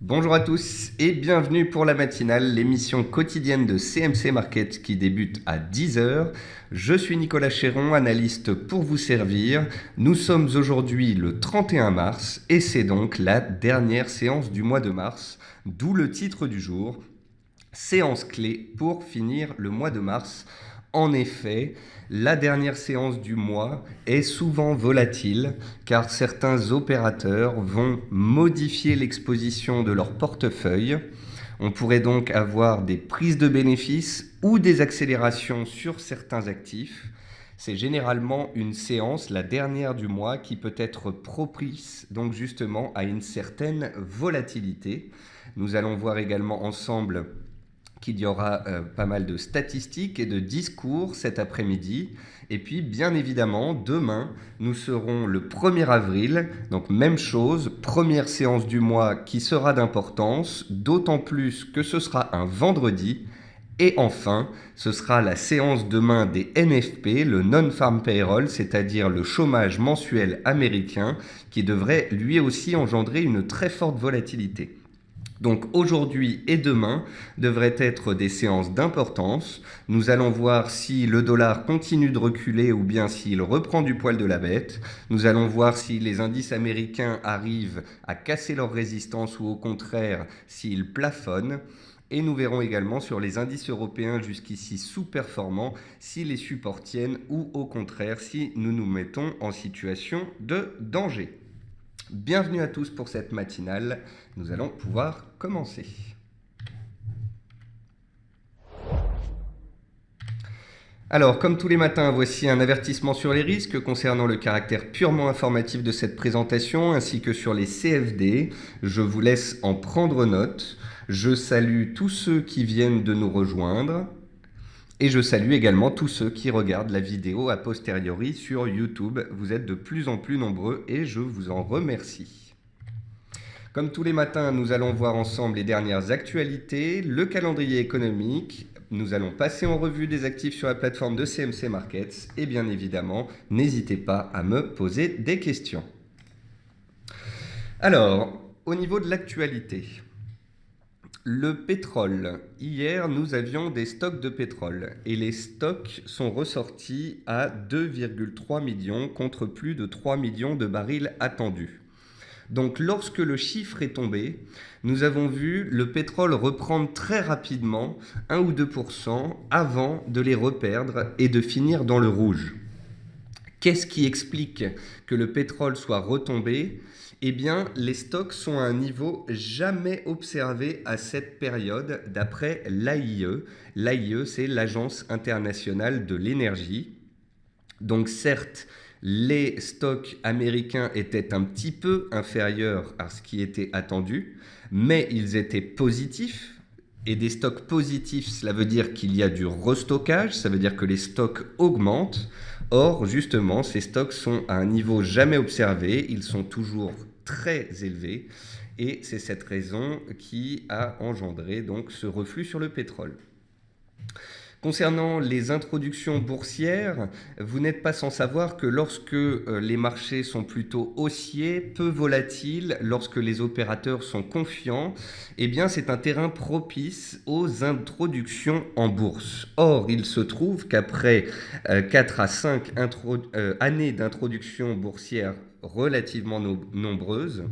Bonjour à tous et bienvenue pour la matinale, l'émission quotidienne de CMC Market qui débute à 10 heures. Je suis Nicolas Chéron, analyste pour vous servir. Nous sommes aujourd'hui le 31 mars et c'est donc la dernière séance du mois de mars, d'où le titre du jour, séance clé pour finir le mois de mars. En effet, la dernière séance du mois est souvent volatile car certains opérateurs vont modifier l'exposition de leur portefeuille. On pourrait donc avoir des prises de bénéfices ou des accélérations sur certains actifs. C'est généralement une séance, la dernière du mois, qui peut être propice donc justement à une certaine volatilité. Nous allons voir également ensemble qu'il y aura pas mal de statistiques et de discours cet après-midi. Et puis, bien évidemment, demain, nous serons le 1er avril, donc même chose, première séance du mois qui sera d'importance, d'autant plus que ce sera un vendredi. Et enfin, ce sera la séance demain des NFP, le Non-Farm Payroll, c'est-à-dire le chômage mensuel américain, qui devrait lui aussi engendrer une très forte volatilité. Donc aujourd'hui et demain devraient être des séances d'importance. Nous allons voir si le dollar continue de reculer ou bien s'il reprend du poil de la bête. Nous allons voir si les indices américains arrivent à casser leur résistance ou au contraire s'ils plafonnent. Et nous verrons également sur les indices européens jusqu'ici sous-performants si les supports tiennent ou au contraire si nous nous mettons en situation de danger. Bienvenue à tous pour cette matinale. Nous allons pouvoir commencer. Alors, comme tous les matins, voici un avertissement sur les risques concernant le caractère purement informatif de cette présentation ainsi que sur les CFD. Je vous laisse en prendre note. Je salue tous ceux qui viennent de nous rejoindre. Et je salue également tous ceux qui regardent la vidéo a posteriori sur YouTube. Vous êtes de plus en plus nombreux et je vous en remercie. Comme tous les matins, nous allons voir ensemble les dernières actualités, le calendrier économique. Nous allons passer en revue des actifs sur la plateforme de CMC Markets. Et bien évidemment, n'hésitez pas à me poser des questions. Alors, au niveau de l'actualité, le pétrole. Hier, nous avions des stocks de pétrole et les stocks sont ressortis à 2,3 millions contre plus de 3 millions de barils attendus. Donc lorsque le chiffre est tombé, nous avons vu le pétrole reprendre très rapidement 1 ou 2% avant de les reperdre et de finir dans le rouge. Qu'est-ce qui explique que le pétrole soit retombé ? Eh bien, les stocks sont à un niveau jamais observé à cette période d'après l'AIE. L'AIE, c'est l'Agence internationale de l'énergie. Donc certes, les stocks américains étaient un petit peu inférieurs à ce qui était attendu, mais ils étaient positifs. Et des stocks positifs, cela veut dire qu'il y a du restockage, ça veut dire que les stocks augmentent. Or, justement, ces stocks sont à un niveau jamais observé, ils sont toujours très élevés, et c'est cette raison qui a engendré donc ce reflux sur le pétrole. Concernant les introductions boursières, vous n'êtes pas sans savoir que lorsque les marchés sont plutôt haussiers, peu volatiles, lorsque les opérateurs sont confiants, eh bien c'est un terrain propice aux introductions en bourse. Or, il se trouve qu'après 4 à 5 années d'introduction boursière relativement nombreuses,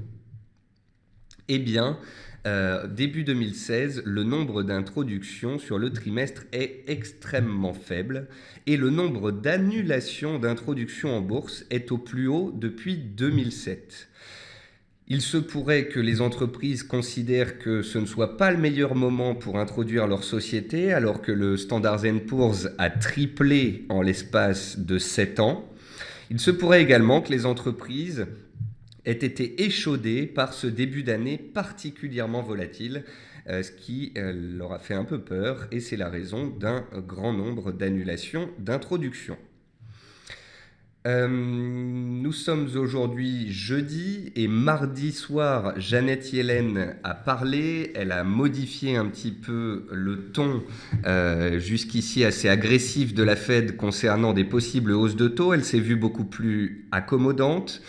eh bien, début 2016, le nombre d'introductions sur le trimestre est extrêmement faible et le nombre d'annulations d'introductions en bourse est au plus haut depuis 2007. Il se pourrait que les entreprises considèrent que ce ne soit pas le meilleur moment pour introduire leur société alors que le Standard & Poor's a triplé en l'espace de 7 ans. Il se pourrait également que les entreprises aient été échaudées par ce début d'année particulièrement volatile, ce qui leur a fait un peu peur, et c'est la raison d'un grand nombre d'annulations d'introduction. Nous sommes aujourd'hui jeudi et mardi soir, Janet Yellen a parlé, elle a modifié un petit peu le ton jusqu'ici assez agressif de la Fed concernant des possibles hausses de taux, elle s'est vue beaucoup plus accommodante.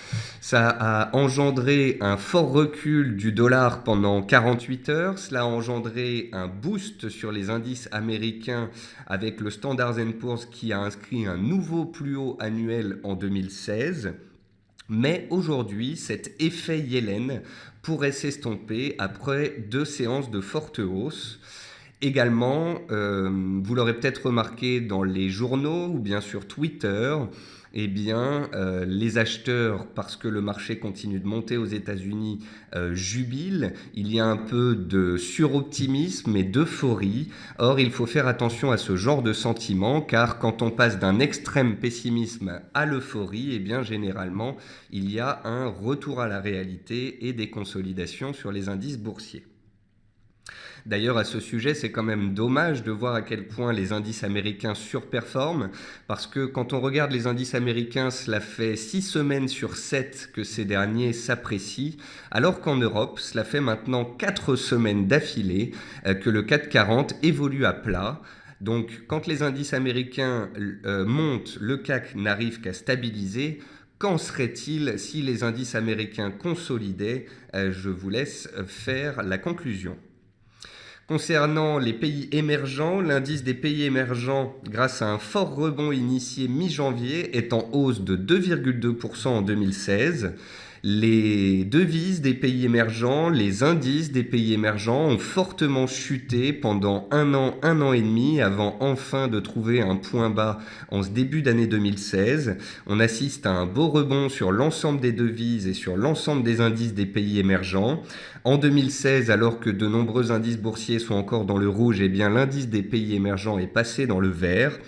Ça a engendré un fort recul du dollar pendant 48 heures. Cela a engendré un boost sur les indices américains avec le Standard & Poor's qui a inscrit un nouveau plus haut annuel en 2016. Mais aujourd'hui, cet effet Yellen pourrait s'estomper après 2 séances de forte hausse. Également, vous l'aurez peut-être remarqué dans les journaux ou bien sur Twitter, eh bien, les acheteurs, parce que le marché continue de monter aux États-Unis, jubilent. Il y a un peu de suroptimisme et d'euphorie. Or, il faut faire attention à ce genre de sentiment, car quand on passe d'un extrême pessimisme à l'euphorie, eh bien, généralement, il y a un retour à la réalité et des consolidations sur les indices boursiers. D'ailleurs, à ce sujet, c'est quand même dommage de voir à quel point les indices américains surperforment, parce que quand on regarde les indices américains, cela fait 6 semaines sur 7 que ces derniers s'apprécient, alors qu'en Europe, cela fait maintenant 4 semaines d'affilée que le CAC 40 évolue à plat. Donc, quand les indices américains montent, le CAC n'arrive qu'à stabiliser. Qu'en serait-il si les indices américains consolidaient? Je vous laisse faire la conclusion. Concernant les pays émergents, l'indice des pays émergents, grâce à un fort rebond initié mi-janvier, est en hausse de 2,2% en 2016. Les devises des pays émergents, les indices des pays émergents ont fortement chuté pendant un an et demi, avant enfin de trouver un point bas en ce début d'année 2016. On assiste à un beau rebond sur l'ensemble des devises et sur l'ensemble des indices des pays émergents. En 2016, alors que de nombreux indices boursiers sont encore dans le rouge, eh bien l'indice des pays émergents est passé dans le vert.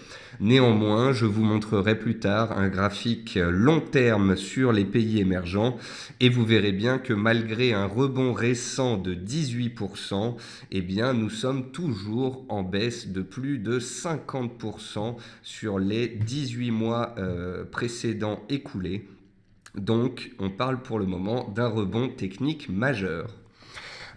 Néanmoins, je vous montrerai plus tard un graphique long terme sur les pays émergents et vous verrez bien que malgré un rebond récent de 18%, eh bien nous sommes toujours en baisse de plus de 50% sur les 18 mois précédents écoulés. Donc, on parle pour le moment d'un rebond technique majeur.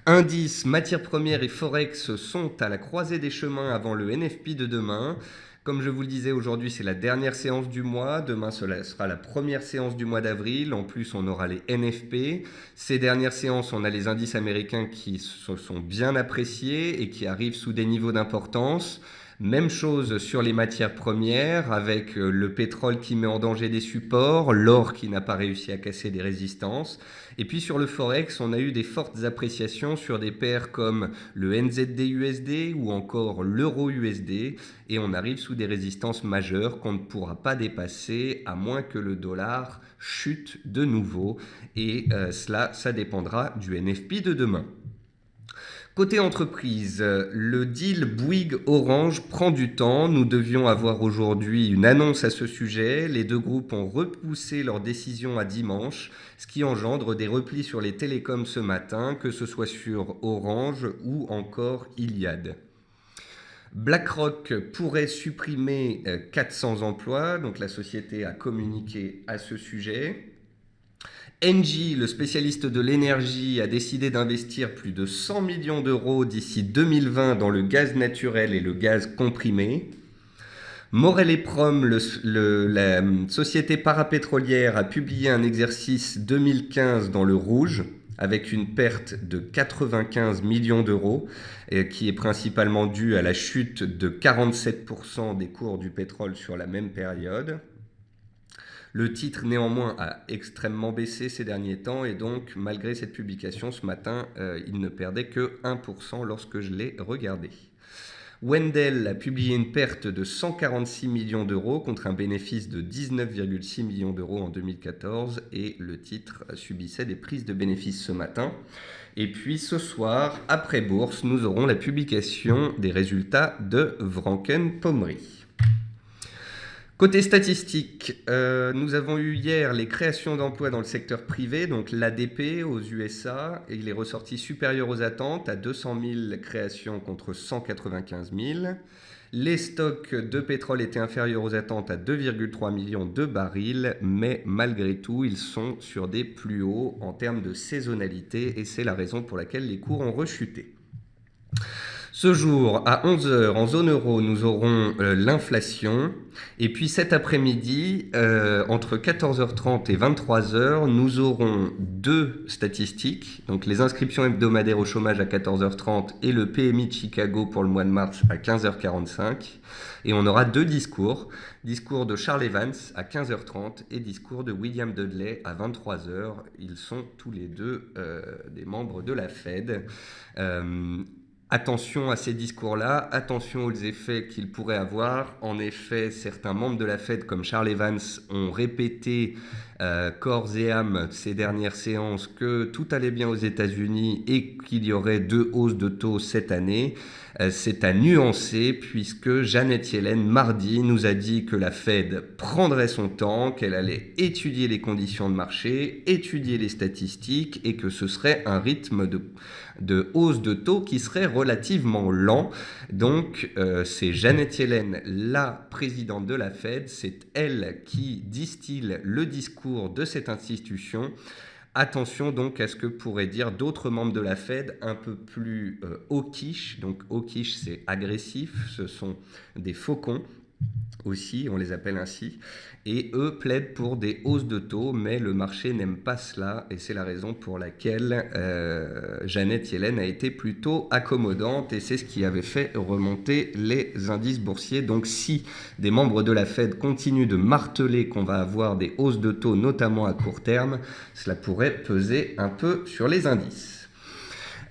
Indices, matières premières et forex sont à la croisée des chemins avant le NFP de demain. Comme je vous le disais, aujourd'hui c'est la dernière séance du mois. Demain cela sera la première séance du mois d'avril. En plus on aura les NFP. Ces dernières séances, on a les indices américains qui se sont bien appréciés et qui arrivent sous des niveaux d'importance. Même chose sur les matières premières, avec le pétrole qui met en danger des supports, l'or qui n'a pas réussi à casser des résistances. Et puis sur le Forex, on a eu des fortes appréciations sur des paires comme le NZD-USD ou encore l'Euro-USD. Et on arrive sous des résistances majeures qu'on ne pourra pas dépasser à moins que le dollar chute de nouveau. Et ça dépendra du NFP de demain. Côté entreprise, le deal Bouygues-Orange prend du temps. Nous devions avoir aujourd'hui une annonce à ce sujet. Les deux groupes ont repoussé leur décision à dimanche, ce qui engendre des replis sur les télécoms ce matin, que ce soit sur Orange ou encore Iliad. BlackRock pourrait supprimer 400 emplois, donc la société a communiqué à ce sujet. Engie, le spécialiste de l'énergie, a décidé d'investir plus de 100 millions d'euros d'ici 2020 dans le gaz naturel et le gaz comprimé. Morel et Prom, la société parapétrolière, a publié un exercice 2015 dans le rouge avec une perte de 95 millions d'euros qui est principalement due à la chute de 47% des cours du pétrole sur la même période. Le titre, néanmoins, a extrêmement baissé ces derniers temps et donc, malgré cette publication, ce matin, il ne perdait que 1% lorsque je l'ai regardé. Wendel a publié une perte de 146 millions d'euros contre un bénéfice de 19,6 millions d'euros en 2014 et le titre subissait des prises de bénéfices ce matin. Et puis ce soir, après bourse, nous aurons la publication des résultats de Franken Pommery. Côté statistiques, nous avons eu hier les créations d'emplois dans le secteur privé, donc l'ADP aux USA, et il est ressorti supérieur aux attentes à 200 000 créations contre 195 000. Les stocks de pétrole étaient inférieurs aux attentes à 2,3 millions de barils, mais malgré tout, ils sont sur des plus hauts en termes de saisonnalité, et c'est la raison pour laquelle les cours ont rechuté. Ce jour, à 11 heures, en zone euro, nous aurons l'inflation. Et puis cet après-midi, entre 14h30 et 23h, nous aurons deux statistiques. Donc les inscriptions hebdomadaires au chômage à 14h30 et le PMI de Chicago pour le mois de mars à 15h45. Et on aura deux discours. Discours de Charles Evans à 15h30 et discours de William Dudley à 23h. Ils sont tous les deux des membres de la Fed. Attention à ces discours-là, attention aux effets qu'ils pourraient avoir. En effet, certains membres de la Fed, comme Charles Evans, ont répété corps et âme ces dernières séances que tout allait bien aux États-Unis et qu'il y aurait deux hausses de taux cette année. C'est à nuancer puisque Janet Yellen, mardi, nous a dit que la Fed prendrait son temps, qu'elle allait étudier les conditions de marché, étudier les statistiques et que ce serait un rythme de hausse de taux qui serait relativement lent. Donc c'est Janet Yellen, la présidente de la Fed, c'est elle qui distille le discours de cette institution. Attention donc à ce que pourraient dire d'autres membres de la Fed un peu plus hawkish. Donc hawkish, c'est agressif, ce sont des faucons aussi, on les appelle ainsi, et eux plaident pour des hausses de taux, mais le marché n'aime pas cela, et c'est la raison pour laquelle Janet Yellen a été plutôt accommodante, et c'est ce qui avait fait remonter les indices boursiers. Donc si des membres de la Fed continuent de marteler qu'on va avoir des hausses de taux, notamment à court terme, cela pourrait peser un peu sur les indices.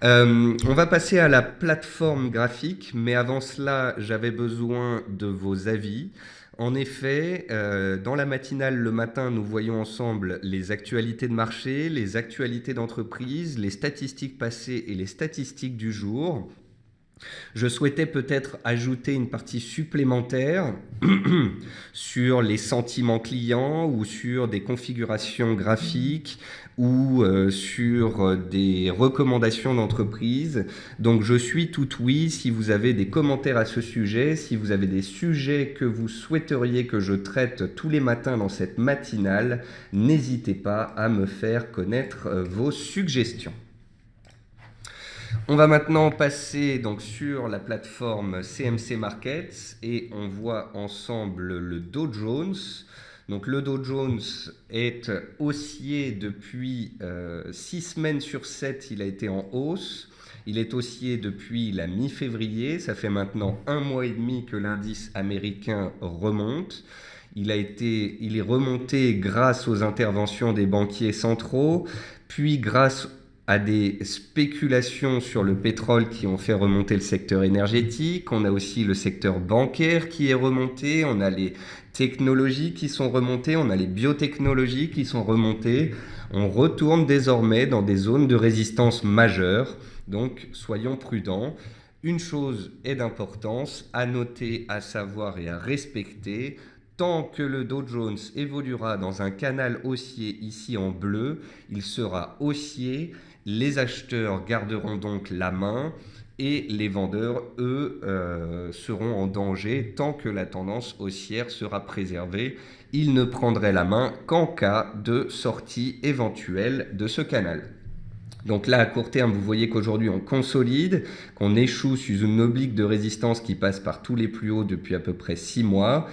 On va passer à la plateforme graphique, mais avant cela, j'avais besoin de vos avis. En effet, dans la matinale le matin, nous voyons ensemble les actualités de marché, les actualités d'entreprise, les statistiques passées et les statistiques du jour. Je souhaitais peut-être ajouter une partie supplémentaire sur les sentiments clients ou sur des configurations graphiques ou sur des recommandations d'entreprise. Donc je suis tout oui si vous avez des commentaires à ce sujet, si vous avez des sujets que vous souhaiteriez que je traite tous les matins dans cette matinale, n'hésitez pas à me faire connaître vos suggestions. On va maintenant passer donc sur la plateforme CMC Markets et on voit ensemble le Dow Jones. Donc le Dow Jones est haussier depuis 6 semaines sur 7, il a été en hausse. Il est haussier depuis la mi-février, ça fait maintenant 1 mois et demi que l'indice américain remonte. Il est remonté grâce aux interventions des banquiers centraux, puis grâce à des spéculations sur le pétrole qui ont fait remonter le secteur énergétique. On a aussi le secteur bancaire qui est remonté. On a les technologies qui sont remontées. On a les biotechnologies qui sont remontées. On retourne désormais dans des zones de résistance majeures. Donc, soyons prudents. Une chose est d'importance à noter, à savoir et à respecter. Tant que le Dow Jones évoluera dans un canal haussier ici en bleu, il sera haussier. Les acheteurs garderont donc la main et les vendeurs, eux, seront en danger tant que la tendance haussière sera préservée. Ils ne prendraient la main qu'en cas de sortie éventuelle de ce canal. Donc là, à court terme, vous voyez qu'aujourd'hui, on consolide, qu'on échoue sous une oblique de résistance qui passe par tous les plus hauts depuis à peu près 6 mois.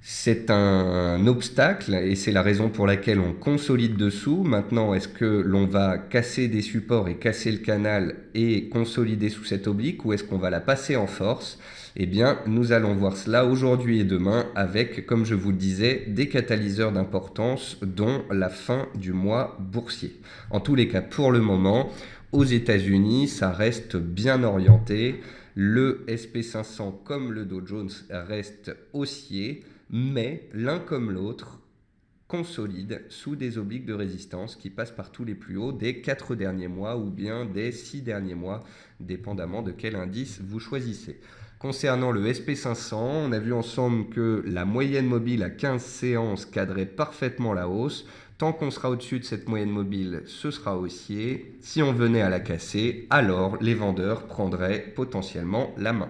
C'est un obstacle et c'est la raison pour laquelle on consolide dessous. Maintenant, est-ce que l'on va casser des supports et casser le canal et consolider sous cette oblique ou est-ce qu'on va la passer en force ? Eh bien, nous allons voir cela aujourd'hui et demain avec, comme je vous le disais, des catalyseurs d'importance dont la fin du mois boursier. En tous les cas, pour le moment, aux États-Unis, ça reste bien orienté. Le SP500 comme le Dow Jones reste haussier. Mais l'un comme l'autre consolide sous des obliques de résistance qui passent par tous les plus hauts des 4 derniers mois ou bien des 6 derniers mois, dépendamment de quel indice vous choisissez. Concernant le SP500, on a vu ensemble que la moyenne mobile à 15 séances cadrait parfaitement la hausse. Tant qu'on sera au-dessus de cette moyenne mobile, ce sera haussier. Si on venait à la casser, alors les vendeurs prendraient potentiellement la main.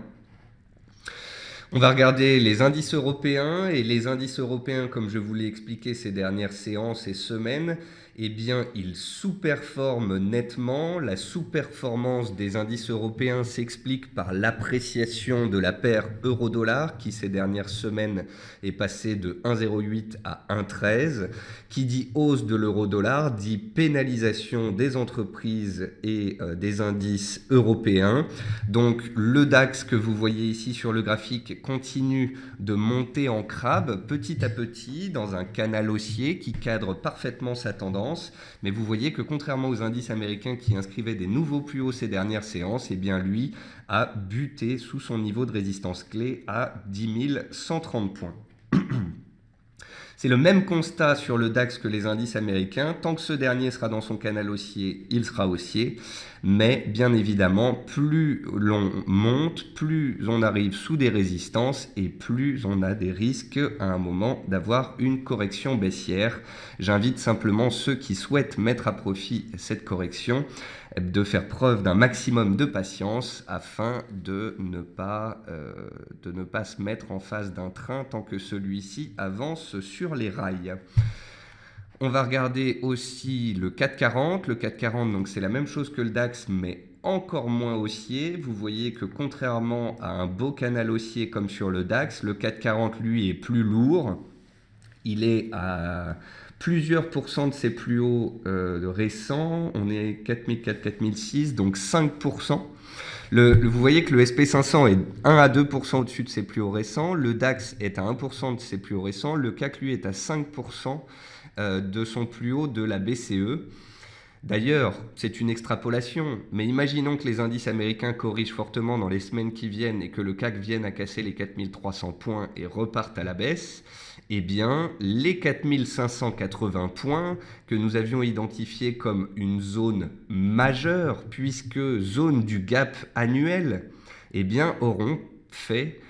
On va regarder les indices européens et les indices européens, comme je vous l'ai expliqué ces dernières séances et semaines, eh bien, il sous-performe nettement. La sous-performance des indices européens s'explique par l'appréciation de la paire euro-dollar qui, ces dernières semaines, est passée de 1,08 à 1,13. Qui dit hausse de l'euro-dollar dit pénalisation des entreprises et des indices européens. Donc, le DAX que vous voyez ici sur le graphique continue de monter en crabe petit à petit dans un canal haussier qui cadre parfaitement sa tendance. Mais vous voyez que contrairement aux indices américains qui inscrivaient des nouveaux plus hauts ces dernières séances, eh bien lui a buté sous son niveau de résistance clé à 10 130 points. C'est le même constat sur le DAX que les indices américains. Tant que ce dernier sera dans son canal haussier, il sera haussier. Mais bien évidemment, plus l'on monte, plus on arrive sous des résistances et plus on a des risques à un moment d'avoir une correction baissière. J'invite simplement ceux qui souhaitent mettre à profit cette correction de faire preuve d'un maximum de patience afin de ne pas se mettre en face d'un train tant que celui-ci avance sur les rails. On va regarder aussi le CAC 40. Le CAC 40, donc c'est la même chose que le DAX, mais encore moins haussier. Vous voyez que contrairement à un beau canal haussier comme sur le DAX, le CAC 40, lui, est plus lourd. Il est à plusieurs pourcents de ses plus hauts récents. On est 4004, 4006, donc 5%. Vous voyez que le SP500 est 1 à 2% au-dessus de ses plus hauts récents. Le DAX est à 1% de ses plus hauts récents. Le CAC, lui, est à 5% de son plus haut de la BCE. D'ailleurs, c'est une extrapolation, mais imaginons que les indices américains corrigent fortement dans les semaines qui viennent et que le CAC vienne à casser les 4300 points et reparte à la baisse. Eh bien, les 4580 points que nous avions identifiés comme une zone majeure, puisque zone du gap annuel, eh bien, auront fait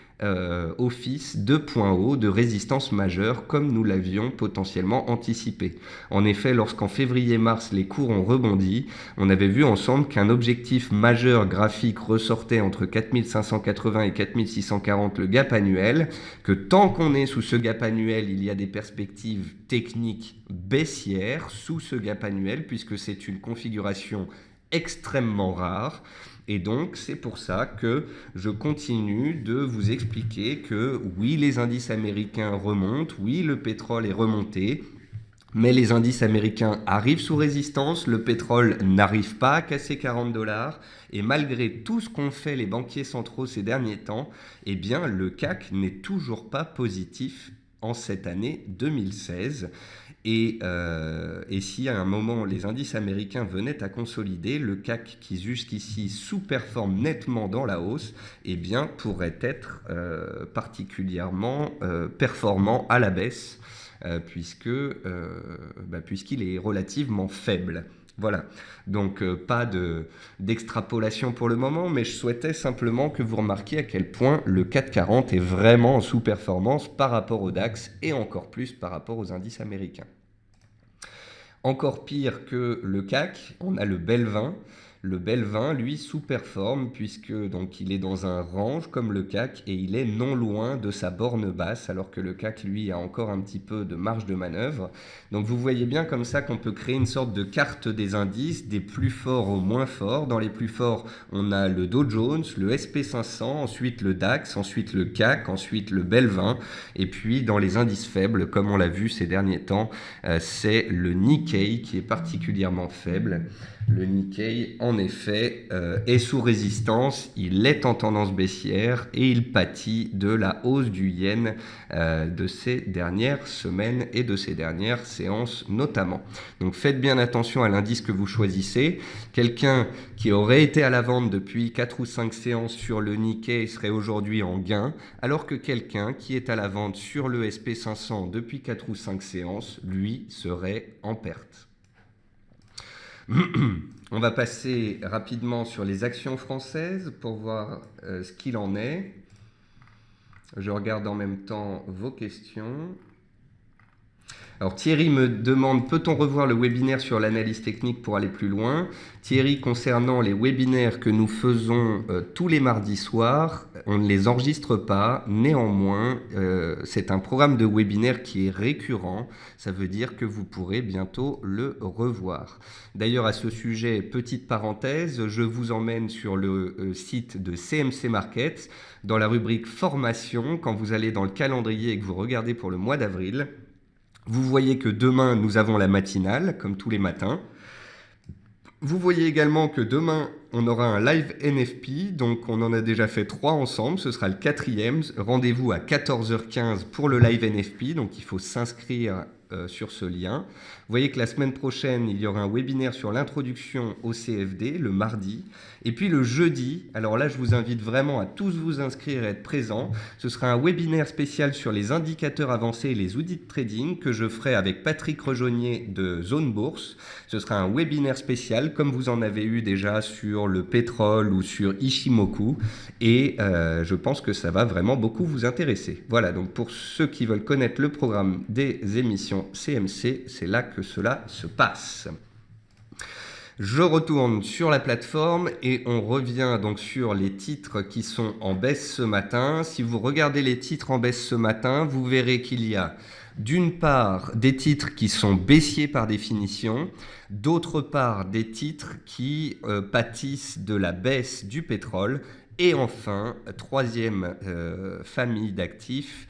office de point haut de résistance majeure comme nous l'avions potentiellement anticipé. En effet, lorsqu'en février-mars les cours ont rebondi, on avait vu ensemble qu'un objectif majeur graphique ressortait entre 4580 et 4640 le gap annuel, que tant qu'on est sous ce gap annuel, il y a des perspectives techniques baissières sous ce gap annuel puisque c'est une configuration extrêmement rare. Et donc, c'est pour ça que je continue de vous expliquer que oui, les indices américains remontent, oui, le pétrole est remonté, mais les indices américains arrivent sous résistance, le pétrole n'arrive pas à casser 40 $, et malgré tout ce qu'ont fait les banquiers centraux ces derniers temps, eh bien, le CAC n'est toujours pas positif en cette année 2016. Et si à un moment les indices américains venaient à consolider, le CAC qui jusqu'ici sous-performe nettement dans la hausse, eh bien, pourrait être particulièrement performant à la baisse puisqu'il est relativement faible. Voilà, donc pas d'extrapolation pour le moment, mais je souhaitais simplement que vous remarquiez à quel point le CAC 40 est vraiment en sous-performance par rapport au DAX et encore plus par rapport aux indices américains. Encore pire que le CAC, on a le Belvin. Le Belvin, lui, sous-performe puisque donc il est dans un range comme le CAC et il est non loin de sa borne basse alors que le CAC, lui, a encore un petit peu de marge de manœuvre. Donc vous voyez bien comme ça qu'on peut créer une sorte de carte des indices, des plus forts aux moins forts. Dans les plus forts, on a le Dow Jones, le SP500, ensuite le DAX, ensuite le CAC, ensuite le Belvin. Et puis dans les indices faibles, comme on l'a vu ces derniers temps, c'est le Nikkei qui est particulièrement faible. Le Nikkei, en effet, est sous résistance, il est en tendance baissière et il pâtit de la hausse du yen de ces dernières semaines et de ces dernières séances notamment. Donc faites bien attention à l'indice que vous choisissez. Quelqu'un qui aurait été à la vente depuis 4 ou 5 séances sur le Nikkei serait aujourd'hui en gain, alors que quelqu'un qui est à la vente sur le SP500 depuis 4 ou 5 séances, lui, serait en perte. On va passer rapidement sur les actions françaises pour voir ce qu'il en est. Je regarde en même temps vos questions. Alors Thierry me demande, peut-on revoir le webinaire sur l'analyse technique pour aller plus loin? Thierry, concernant les webinaires que nous faisons tous les mardis soirs, on ne les enregistre pas. Néanmoins, c'est un programme de webinaire qui est récurrent. Ça veut dire que vous pourrez bientôt le revoir. D'ailleurs, à ce sujet, petite parenthèse, je vous emmène sur le site de CMC Markets, dans la rubrique formation, quand vous allez dans le calendrier et que vous regardez pour le mois d'avril. Vous voyez que demain, nous avons la matinale, comme tous les matins. Vous voyez également que demain, on aura un live NFP, donc on en a déjà fait 3 ensemble, ce sera le 4e. Rendez-vous à 14h15 pour le live NFP, donc il faut s'inscrire sur ce lien. Vous voyez que la semaine prochaine, il y aura un webinaire sur l'introduction au CFD, le mardi. Et puis le jeudi, alors là, je vous invite vraiment à tous vous inscrire et être présents. Ce sera un webinaire spécial sur les indicateurs avancés et les outils de trading que je ferai avec Patrick Rejonnier de Zone Bourse. Ce sera un webinaire spécial, comme vous en avez eu déjà sur le pétrole ou sur Ishimoku. Et je pense que ça va vraiment beaucoup vous intéresser. Voilà, donc pour ceux qui veulent connaître le programme des émissions CMC, c'est là que cela se passe. Je retourne sur la plateforme et on revient donc sur les titres qui sont en baisse ce matin. Si vous regardez les titres en baisse ce matin, vous verrez qu'il y a d'une part des titres qui sont baissiers par définition, d'autre part des titres qui pâtissent de la baisse du pétrole, et enfin, troisième famille d'actifs,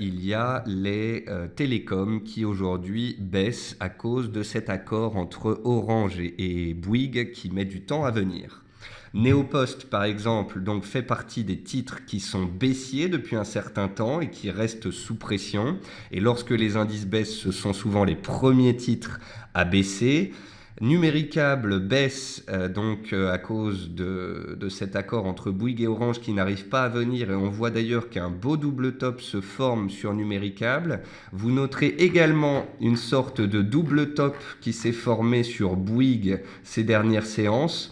il y a les télécoms qui aujourd'hui baissent à cause de cet accord entre Orange et Bouygues qui met du temps à venir. Neopost, par exemple, donc fait partie des titres qui sont baissiers depuis un certain temps et qui restent sous pression. Et lorsque les indices baissent, ce sont souvent les premiers titres à baisser. Numéricable baisse à cause de cet accord entre Bouygues et Orange qui n'arrive pas à venir, et on voit d'ailleurs qu'un beau double top se forme sur Numéricable. Vous noterez également une sorte de double top qui s'est formé sur Bouygues ces dernières séances.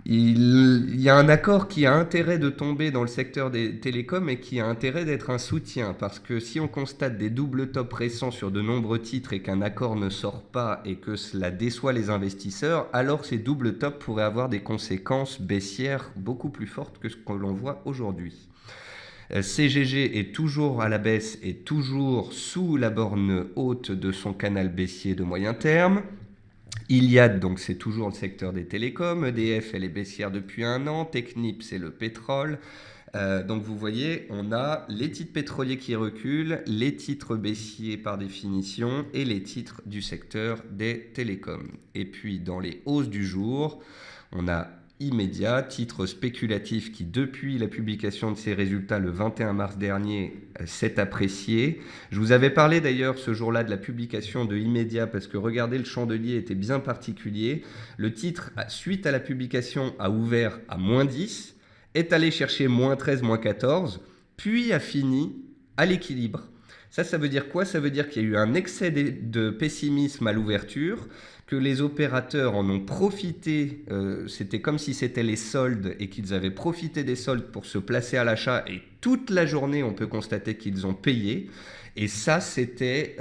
Il y a un accord qui a intérêt de tomber dans le secteur des télécoms et qui a intérêt d'être un soutien, parce que si on constate des doubles tops récents sur de nombreux titres et qu'un accord ne sort pas et que cela déçoit les investisseurs, alors ces doubles tops pourraient avoir des conséquences baissières beaucoup plus fortes que ce que l'on voit aujourd'hui. CGG est toujours à la baisse et toujours sous la borne haute de son canal baissier de moyen terme. Iliad, donc c'est toujours le secteur des télécoms. EDF, elle est baissière depuis 1 an. Technip, c'est le pétrole. Donc vous voyez, on a les titres pétroliers qui reculent, les titres baissiers par définition et les titres du secteur des télécoms. Et puis dans les hausses du jour, on a Immédiat, titre spéculatif qui, depuis la publication de ses résultats le 21 mars dernier, s'est apprécié. Je vous avais parlé d'ailleurs ce jour-là de la publication de Immédiat parce que regardez, le chandelier était bien particulier. Le titre, suite à la publication, a ouvert à -10, est allé chercher -13, -14, puis a fini à l'équilibre. Ça veut dire quoi? Ça veut dire qu'il y a eu un excès de pessimisme à l'ouverture, que les opérateurs en ont profité, c'était comme si c'était les soldes et qu'ils avaient profité des soldes pour se placer à l'achat, et toute la journée on peut constater qu'ils ont payé, et ça c'était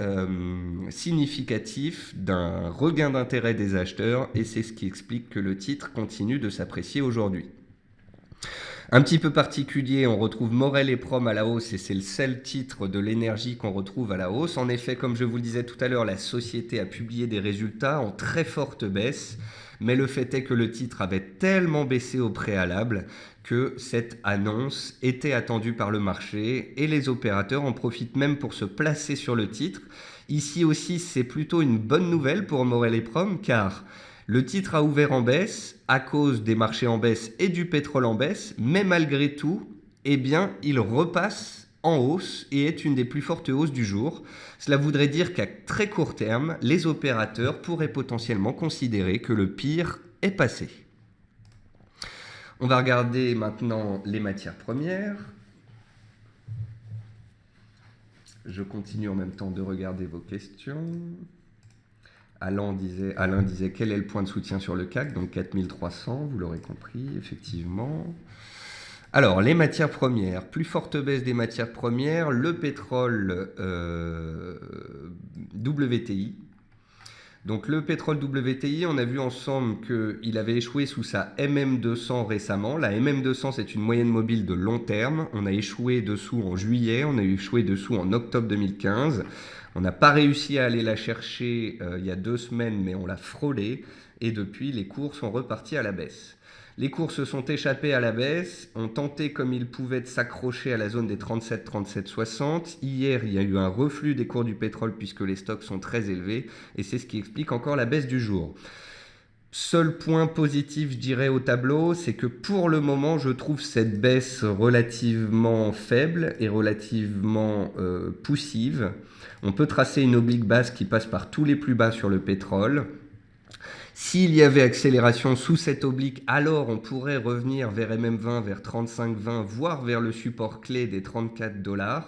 significatif d'un regain d'intérêt des acheteurs, et c'est ce qui explique que le titre continue de s'apprécier aujourd'hui. Un petit peu particulier, on retrouve Morel et Prom à la hausse, et c'est le seul titre de l'énergie qu'on retrouve à la hausse. En effet, comme je vous le disais tout à l'heure, la société a publié des résultats en très forte baisse, mais le fait est que le titre avait tellement baissé au préalable que cette annonce était attendue par le marché, et les opérateurs en profitent même pour se placer sur le titre. Ici aussi, c'est plutôt une bonne nouvelle pour Morel et Prom, car le titre a ouvert en baisse à cause des marchés en baisse et du pétrole en baisse, mais malgré tout, eh bien, il repasse en hausse et est une des plus fortes hausses du jour. Cela voudrait dire qu'à très court terme, les opérateurs pourraient potentiellement considérer que le pire est passé. On va regarder maintenant les matières premières. Je continue en même temps de regarder vos questions. Alain disait quel est le point de soutien sur le CAC, donc 4300, vous l'aurez compris, effectivement. Alors, les matières premières, plus forte baisse des matières premières, le pétrole WTI. Donc le pétrole WTI, on a vu ensemble qu'il avait échoué sous sa MM200 récemment. La MM200, c'est une moyenne mobile de long terme. On a échoué dessous en juillet, on a échoué dessous en octobre 2015. On n'a pas réussi à aller la chercher il y a 2 semaines, mais on l'a frôlée. Et depuis, les cours sont repartis à la baisse. Les cours se sont échappés à la baisse, ont tenté comme ils pouvaient de s'accrocher à la zone des 37, 37, 60. Hier, il y a eu un reflux des cours du pétrole puisque les stocks sont très élevés et c'est ce qui explique encore la baisse du jour. Seul point positif, je dirais, au tableau, c'est que pour le moment, je trouve cette baisse relativement faible et relativement poussive. On peut tracer une oblique basse qui passe par tous les plus bas sur le pétrole. S'il y avait accélération sous cette oblique, alors on pourrait revenir vers MM20, vers 35,20, voire vers le support clé des 34 $.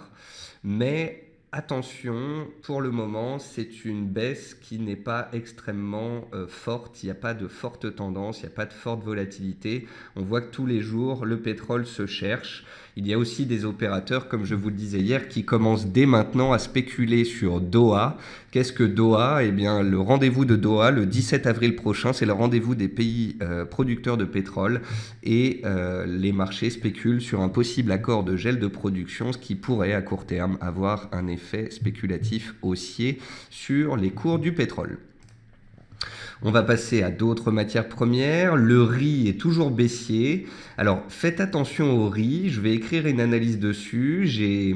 Mais attention, pour le moment, c'est une baisse qui n'est pas extrêmement forte. Il n'y a pas de forte tendance, il n'y a pas de forte volatilité. On voit que tous les jours, le pétrole se cherche. Il y a aussi des opérateurs, comme je vous le disais hier, qui commencent dès maintenant à spéculer sur Doha. Qu'est-ce que Doha? Eh bien, le rendez-vous de Doha, le 17 avril prochain, c'est le rendez-vous des pays producteurs de pétrole. Et les marchés spéculent sur un possible accord de gel de production, ce qui pourrait, à court terme, avoir un effet spéculatif haussier sur les cours du pétrole. On va passer à d'autres matières premières. Le riz est toujours baissier. Alors faites attention au riz, je vais écrire une analyse dessus. J'ai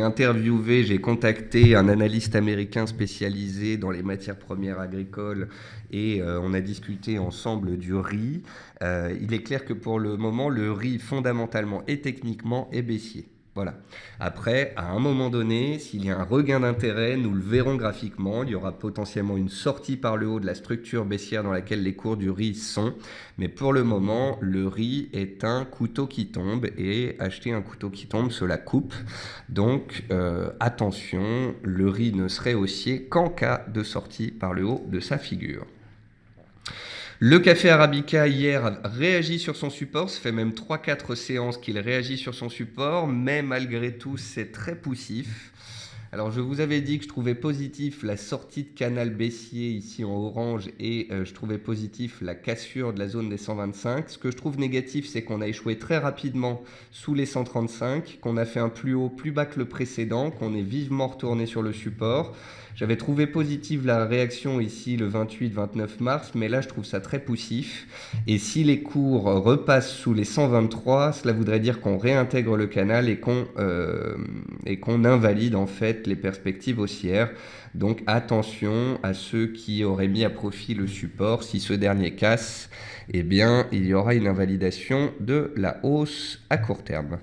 interviewé, j'ai contacté un analyste américain spécialisé dans les matières premières agricoles et on a discuté ensemble du riz. Il est clair que pour le moment, le riz fondamentalement et techniquement est baissier. Voilà. Après, à un moment donné, s'il y a un regain d'intérêt, nous le verrons graphiquement. Il y aura potentiellement une sortie par le haut de la structure baissière dans laquelle les cours du riz sont. Mais pour le moment, le riz est un couteau qui tombe et acheter un couteau qui tombe, cela coupe. Donc, attention, le riz ne serait haussier qu'en cas de sortie par le haut de sa figure. Le café Arabica hier a réagi sur son support, ça fait même 3-4 séances qu'il réagit sur son support, mais malgré tout c'est très poussif. Alors je vous avais dit que je trouvais positif la sortie de canal baissier ici en orange et je trouvais positif la cassure de la zone des 125. Ce que je trouve négatif, c'est qu'on a échoué très rapidement sous les 135, qu'on a fait un plus haut plus bas que le précédent, qu'on est vivement retourné sur le support. J'avais trouvé positive la réaction ici le 28-29 mars, mais là je trouve ça très poussif. Et si les cours repassent sous les 123, cela voudrait dire qu'on réintègre le canal et qu'on invalide en fait les perspectives haussières. Donc attention à ceux qui auraient mis à profit le support. Si ce dernier casse, eh bien il y aura une invalidation de la hausse à court terme.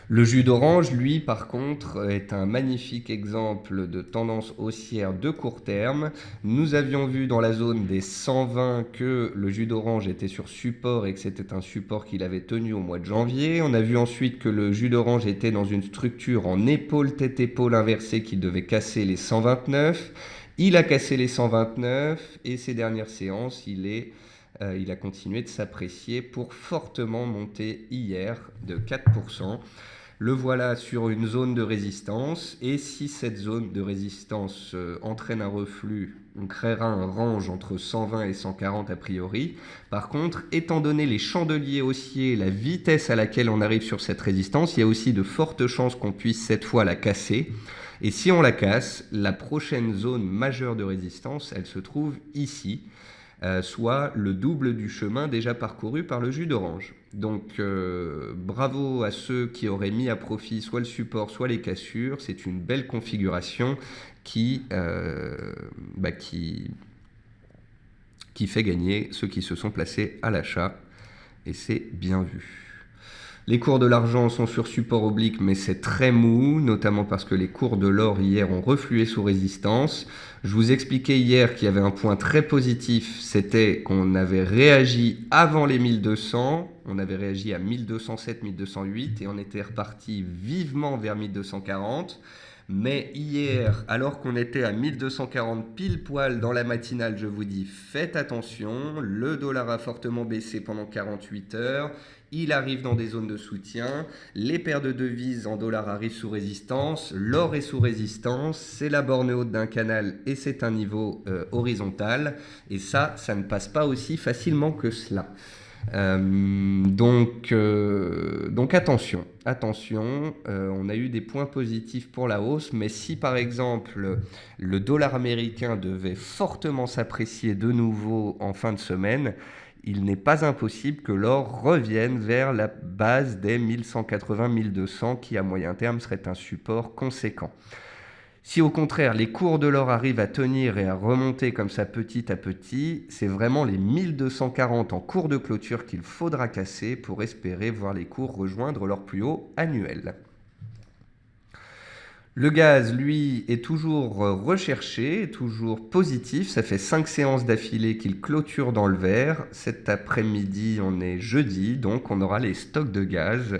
Le jus d'orange, lui, par contre, est un magnifique exemple de tendance haussière de court terme. Nous avions vu dans la zone des 120 que le jus d'orange était sur support et que c'était un support qu'il avait tenu au mois de janvier. On a vu ensuite que le jus d'orange était dans une structure en épaule, tête-épaule inversée qu'il devait casser les 129. Il a cassé les 129 et ces dernières séances, il a continué de s'apprécier pour fortement monter hier de 4%. Le voilà sur une zone de résistance et si cette zone de résistance entraîne un reflux, on créera un range entre 120 et 140 a priori. Par contre, étant donné les chandeliers haussiers, la vitesse à laquelle on arrive sur cette résistance, il y a aussi de fortes chances qu'on puisse cette fois la casser. Et si on la casse, la prochaine zone majeure de résistance, elle se trouve ici. Soit le double du chemin déjà parcouru par le jus d'orange. Donc bravo à ceux qui auraient mis à profit soit le support, soit les cassures. C'est une belle configuration qui fait gagner ceux qui se sont placés à l'achat. Et c'est bien vu. Les cours de l'argent sont sur support oblique, mais c'est très mou, notamment parce que les cours de l'or hier ont reflué sous résistance. Je vous expliquais hier qu'il y avait un point très positif, c'était qu'on avait réagi avant les 1200, on avait réagi à 1207, 1208 et on était reparti vivement vers 1240. Mais hier, alors qu'on était à 1240 pile poil dans la matinale, je vous dis faites attention, le dollar a fortement baissé pendant 48 heures, il arrive dans des zones de soutien, les paires de devises en dollars arrivent sous résistance, l'or est sous résistance, c'est la borne haute d'un canal et c'est un niveau horizontal, et ça ne passe pas aussi facilement que cela. Donc attention, on a eu des points positifs pour la hausse, mais si par exemple le dollar américain devait fortement s'apprécier de nouveau en fin de semaine, il n'est pas impossible que l'or revienne vers la base des 1180-1200 qui à moyen terme serait un support conséquent. Si au contraire les cours de l'or arrivent à tenir et à remonter comme ça petit à petit, c'est vraiment les 1240 en cours de clôture qu'il faudra casser pour espérer voir les cours rejoindre leur plus haut annuel. Le gaz, lui, est toujours recherché, toujours positif. Ça fait 5 séances d'affilée qu'il clôture dans le vert. Cet après-midi, on est jeudi, donc on aura les stocks de gaz.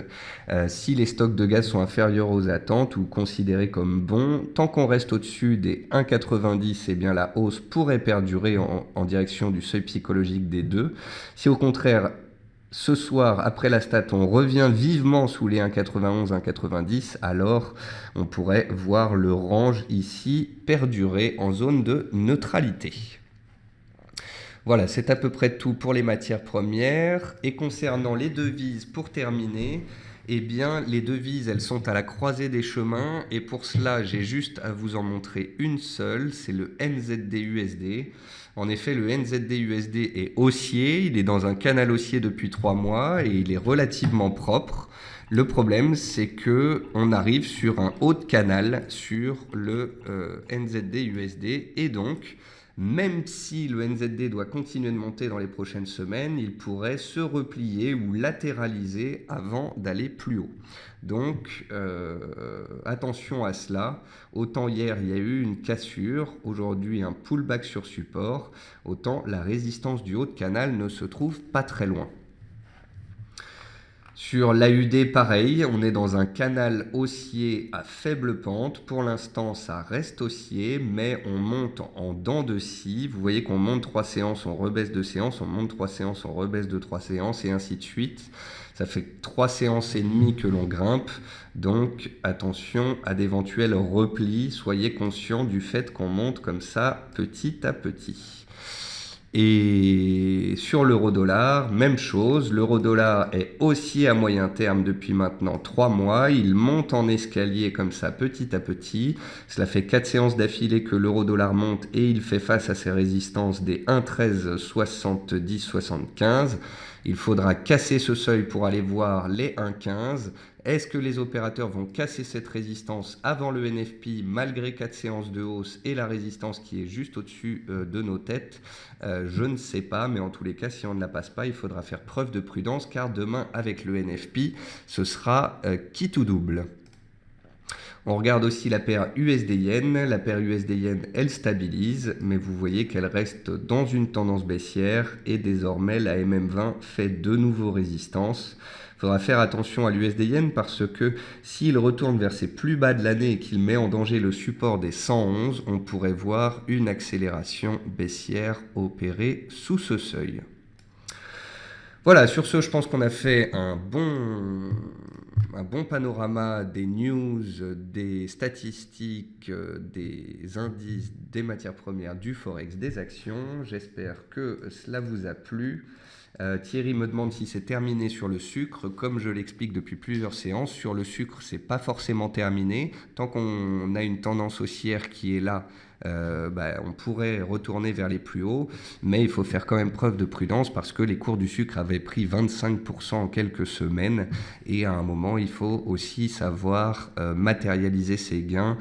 Si les stocks de gaz sont inférieurs aux attentes ou considérés comme bons, tant qu'on reste au-dessus des 1,90, eh bien la hausse pourrait perdurer en direction du seuil psychologique des 2. Si au contraire, ce soir, après la stat, on revient vivement sous les 1,91, 1,90, alors on pourrait voir le range ici perdurer en zone de neutralité. Voilà, c'est à peu près tout pour les matières premières. Et concernant les devises, pour terminer, eh bien, les devises, elles sont à la croisée des chemins. Et pour cela, j'ai juste à vous en montrer une seule, c'est le NZD-USD. En effet, le NZD-USD est haussier, il est dans un canal haussier depuis 3 mois et il est relativement propre. Le problème, c'est qu'on arrive sur un haut de canal sur le NZD-USD et donc, même si le NZD doit continuer de monter dans les prochaines semaines, il pourrait se replier ou latéraliser avant d'aller plus haut. Donc attention à cela. Autant hier il y a eu une cassure, aujourd'hui un pullback sur support, autant la résistance du haut de canal ne se trouve pas très loin. Sur l'AUD, pareil, on est dans un canal haussier à faible pente. Pour l'instant, ça reste haussier, mais on monte en dents de scie. Vous voyez qu'on monte 3 séances, on rebaisse 2 séances, on monte 3 séances, on rebaisse 3 séances, et ainsi de suite. Ça fait 3 séances et demie que l'on grimpe. Donc, attention à d'éventuels replis. Soyez conscient du fait qu'on monte comme ça, petit à petit. Et sur l'euro-dollar, même chose, l'euro-dollar est haussier à moyen terme depuis maintenant 3 mois, il monte en escalier comme ça petit à petit, cela fait 4 séances d'affilée que l'euro-dollar monte et il fait face à ses résistances des 1,13, 70, 75. Il faudra casser ce seuil pour aller voir les 1,15. Est-ce que les opérateurs vont casser cette résistance avant le NFP malgré 4 séances de hausse et la résistance qui est juste au-dessus de nos têtes? Je ne sais pas, mais en tous les cas, si on ne la passe pas, il faudra faire preuve de prudence car demain avec le NFP, ce sera quitte ou double. On regarde aussi la paire USD-Yen. La paire USD-Yen, elle stabilise, mais vous voyez qu'elle reste dans une tendance baissière et désormais la MM20 fait de nouveau résistance. Il faudra faire attention à l'USD-Yen parce que s'il retourne vers ses plus bas de l'année et qu'il met en danger le support des 111, on pourrait voir une accélération baissière opérée sous ce seuil. Voilà, sur ce, je pense qu'on a fait un bon panorama des news, des statistiques, des indices, des matières premières, du Forex, des actions. J'espère que cela vous a plu. Thierry me demande si c'est terminé sur le sucre. Comme je l'explique depuis plusieurs séances, sur le sucre, c'est pas forcément terminé. Tant qu'on a une tendance haussière qui est là, on pourrait retourner vers les plus hauts, mais il faut faire quand même preuve de prudence parce que les cours du sucre avaient pris 25% en quelques semaines et à un moment il faut aussi savoir matérialiser ses gains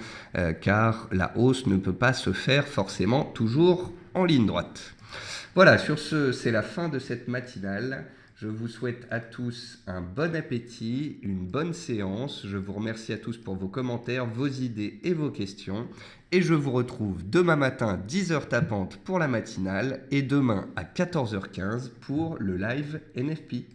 car la hausse ne peut pas se faire forcément toujours en ligne droite. Voilà, sur ce, c'est la fin de cette matinale. Je vous souhaite à tous un bon appétit, une bonne séance. Je vous remercie à tous pour vos commentaires, vos idées et vos questions. Et je vous retrouve demain matin 10h tapante pour la matinale et demain à 14h15 pour le live NFP.